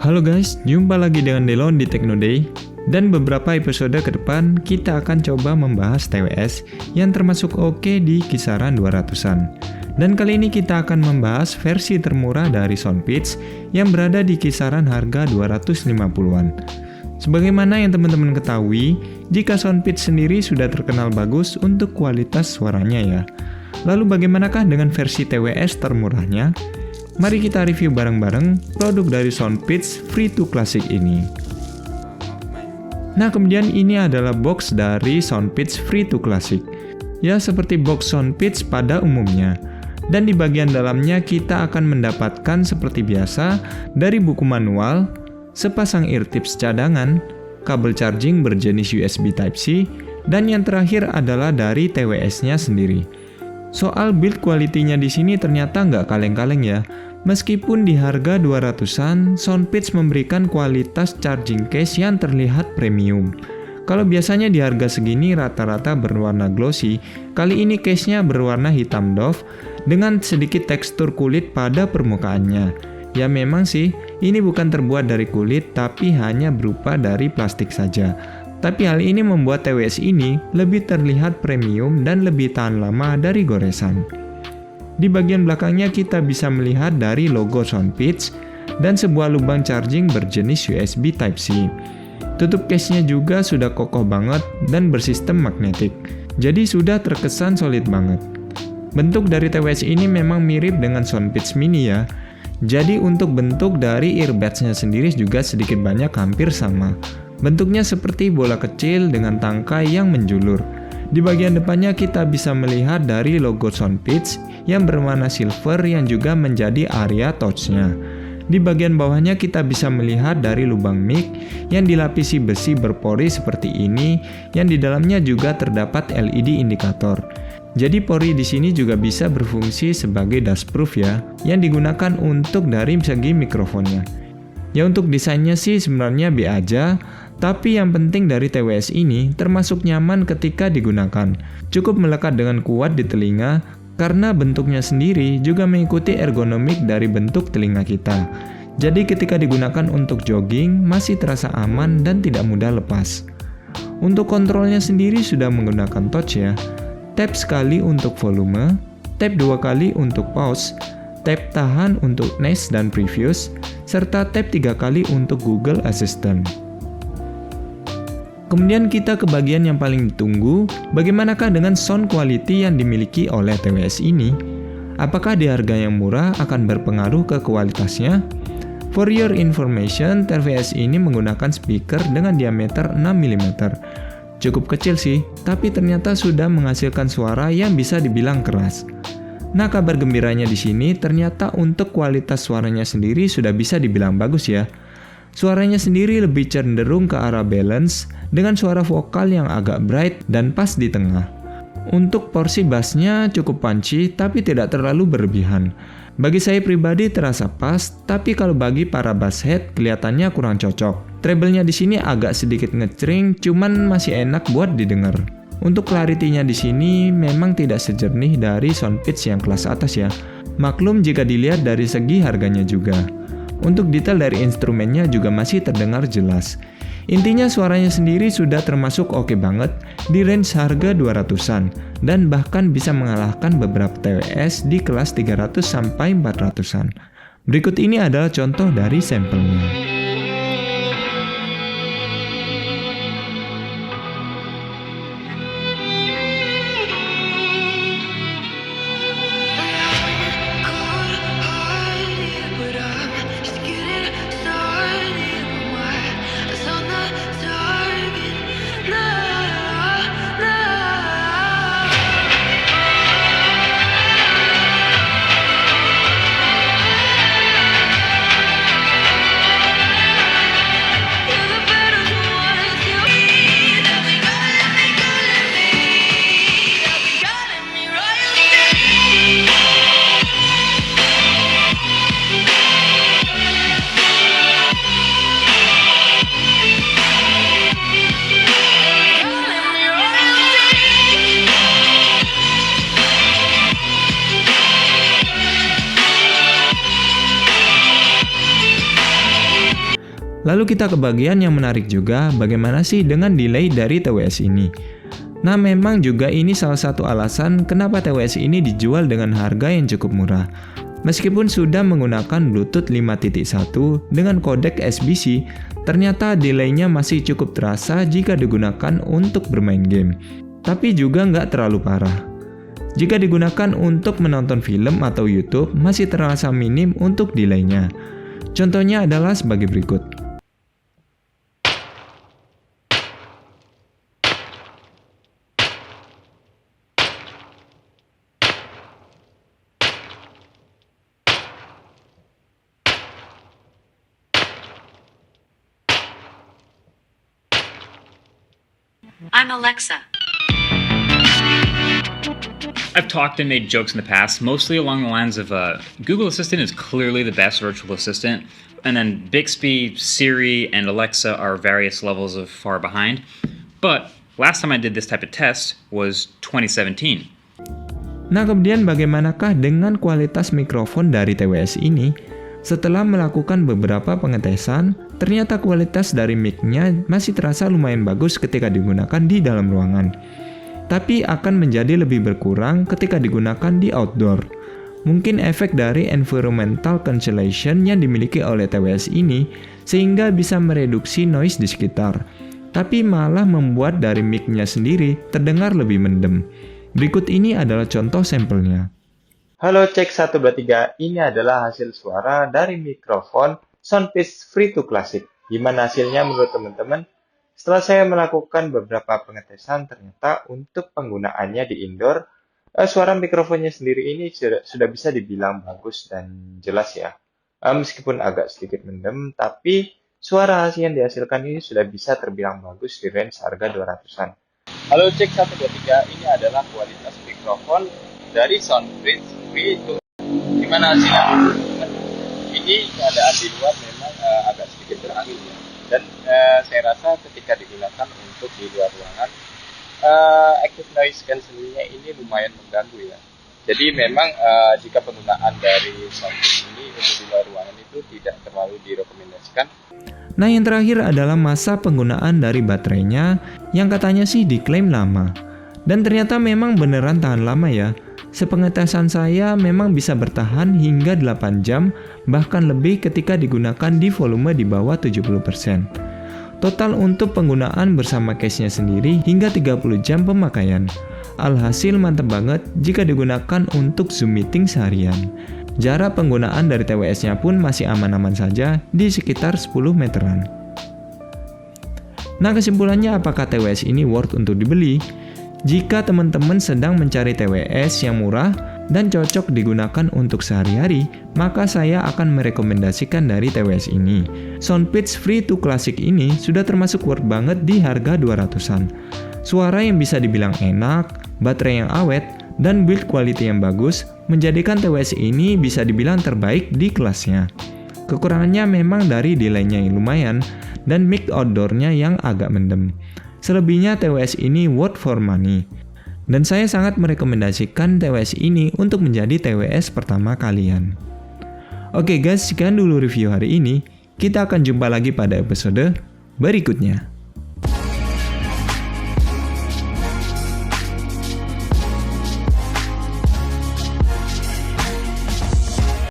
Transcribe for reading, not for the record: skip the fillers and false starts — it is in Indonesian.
Halo guys, jumpa lagi dengan Delon di Technoday. Dan beberapa episode ke depan, kita akan coba membahas TWS yang termasuk oke di kisaran 200-an. Dan kali ini kita akan membahas versi termurah dari Soundpeats yang berada di kisaran harga 250-an. Sebagaimana yang teman-teman ketahui, jika Soundpeats sendiri sudah terkenal bagus untuk kualitas suaranya ya. Lalu bagaimanakah dengan versi TWS termurahnya? Mari kita review bareng-bareng produk dari Soundpeats Free to Classic ini. Nah, kemudian ini adalah box dari Soundpeats Free to Classic. Ya, seperti box Soundpeats pada umumnya. Dan di bagian dalamnya kita akan mendapatkan seperti biasa dari buku manual, sepasang ear tips cadangan, kabel charging berjenis USB Type-C, dan yang terakhir adalah dari TWS-nya sendiri. Soal build quality-nya di sini ternyata nggak kaleng-kaleng ya. Meskipun di harga 200-an, Soundpeats memberikan kualitas charging case yang terlihat premium. Kalau biasanya di harga segini rata-rata berwarna glossy, kali ini case-nya berwarna hitam doff dengan sedikit tekstur kulit pada permukaannya. Ya memang sih, ini bukan terbuat dari kulit tapi hanya berupa dari plastik saja. Tapi hal ini membuat TWS ini lebih terlihat premium dan lebih tahan lama dari goresan. Di bagian belakangnya kita bisa melihat dari logo Soundpeats dan sebuah lubang charging berjenis USB Type-C. Tutup case-nya juga sudah kokoh banget dan bersistem magnetik, jadi sudah terkesan solid banget. Bentuk dari TWS ini memang mirip dengan Soundpeats Mini ya. Jadi untuk bentuk dari earbuds-nya sendiri juga sedikit banyak hampir sama. Bentuknya seperti bola kecil dengan tangkai yang menjulur. Di bagian depannya kita bisa melihat dari logo Soundpeats yang berwarna silver yang juga menjadi area touch-nya. Di bagian bawahnya kita bisa melihat dari lubang mic yang dilapisi besi berpori seperti ini yang di dalamnya juga terdapat LED indikator. Jadi pori di sini juga bisa berfungsi sebagai dustproof ya, yang digunakan untuk dari segi mikrofonnya. Ya untuk desainnya sih sebenarnya B aja, tapi yang penting dari TWS ini termasuk nyaman ketika digunakan. Cukup melekat dengan kuat di telinga karena bentuknya sendiri juga mengikuti ergonomik dari bentuk telinga kita. Jadi ketika digunakan untuk jogging masih terasa aman dan tidak mudah lepas. Untuk kontrolnya sendiri sudah menggunakan touch ya. Tap sekali untuk volume, tap 2 kali untuk pause, tap tahan untuk next dan previous, serta tap 3 kali untuk Google Assistant. Kemudian kita ke bagian yang paling ditunggu, bagaimanakah dengan sound quality yang dimiliki oleh TWS ini? Apakah di harga yang murah akan berpengaruh ke kualitasnya? For your information, TWS ini menggunakan speaker dengan diameter 6 mm. Cukup kecil sih, tapi ternyata sudah menghasilkan suara yang bisa dibilang keras. Nah, kabar gembiranya di sini ternyata untuk kualitas suaranya sendiri sudah bisa dibilang bagus ya. Suaranya sendiri lebih cenderung ke arah balance dengan suara vokal yang agak bright dan pas di tengah. Untuk porsi bassnya cukup punchy tapi tidak terlalu berlebihan. Bagi saya pribadi terasa pas, tapi kalau bagi para basshead kelihatannya kurang cocok. Treble-nya di sini agak sedikit ngecring, cuman masih enak buat didengar. Untuk clarity-nya di sini memang tidak sejernih dari Soundpeats yang kelas atas ya. Maklum jika dilihat dari segi harganya juga. Untuk detail dari instrumennya juga masih terdengar jelas. Intinya suaranya sendiri sudah termasuk oke banget di range harga 200-an dan bahkan bisa mengalahkan beberapa TWS di kelas 300 sampai 400-an. Berikut ini adalah contoh dari sampelnya. Lalu kita ke bagian yang menarik juga, bagaimana sih dengan delay dari TWS ini? Nah, memang juga ini salah satu alasan kenapa TWS ini dijual dengan harga yang cukup murah. Meskipun sudah menggunakan Bluetooth 5.1 dengan kodek SBC, ternyata delaynya masih cukup terasa jika digunakan untuk bermain game. Tapi juga nggak terlalu parah. Jika digunakan untuk menonton film atau YouTube, masih terasa minim untuk delaynya. Contohnya adalah sebagai berikut. I'm Alexa. I've talked and made jokes in the past, mostly along the lines of Google Assistant is clearly the best virtual assistant, and then Bixby, Siri, and Alexa are various levels of far behind. But last time I did this type of test was 2017. Nah, kemudian bagaimanakah dengan kualitas mikrofon dari TWS ini? Setelah melakukan beberapa pengetesan, ternyata kualitas dari mic-nya masih terasa lumayan bagus ketika digunakan di dalam ruangan. Tapi akan menjadi lebih berkurang ketika digunakan di outdoor. Mungkin efek dari environmental cancellation yang dimiliki oleh TWS ini sehingga bisa mereduksi noise di sekitar, tapi malah membuat dari mic-nya sendiri terdengar lebih mendem. Berikut ini adalah contoh sampelnya. Halo cek 1, 2, 3, ini adalah hasil suara dari mikrofon Soundpeats Free 2 Classic. Gimana hasilnya menurut teman-teman? Setelah saya melakukan beberapa pengetesan, ternyata untuk penggunaannya di indoor, suara mikrofonnya sendiri ini sudah bisa dibilang bagus dan jelas ya. Meskipun agak sedikit mendem, tapi suara hasil yang dihasilkan ini sudah bisa terbilang bagus di range harga 200-an. Halo cek 1, 2, 3, ini adalah kualitas mikrofon dari Soundpeats Free 2. Gimana hasilnya? Ini keadaan di luar memang agak sedikit berangin ya. Dan saya rasa ketika digunakan untuk di luar ruangan, active noise cancellingnya ini lumayan mengganggu ya. Jadi memang jika penggunaan dari Soundpeats ini untuk di luar ruangan itu tidak terlalu direkomendasikan. Nah, yang terakhir adalah masa penggunaan dari baterainya yang katanya sih diklaim lama. Dan ternyata memang beneran tahan lama ya. Sepengetesan saya memang bisa bertahan hingga 8 jam, bahkan lebih ketika digunakan di volume di bawah 70%. Total untuk penggunaan bersama case-nya sendiri hingga 30 jam pemakaian. Alhasil mantap banget jika digunakan untuk Zoom meeting seharian. Jarak penggunaan dari TWS-nya pun masih aman-aman saja di sekitar 10 meteran. Nah, kesimpulannya apakah TWS ini worth untuk dibeli? Jika teman-teman sedang mencari TWS yang murah dan cocok digunakan untuk sehari-hari, maka saya akan merekomendasikan dari TWS ini. Soundpeats Free 2 Classic ini sudah termasuk worth banget di harga 200-an. Suara yang bisa dibilang enak, baterai yang awet, dan build quality yang bagus menjadikan TWS ini bisa dibilang terbaik di kelasnya. Kekurangannya memang dari delaynya yang lumayan dan mic outdoor-nya yang agak mendem. Selebihnya TWS ini worth for money. Dan saya sangat merekomendasikan TWS ini untuk menjadi TWS pertama kalian. Oke guys, sekian dulu review hari ini. Kita akan jumpa lagi pada episode berikutnya.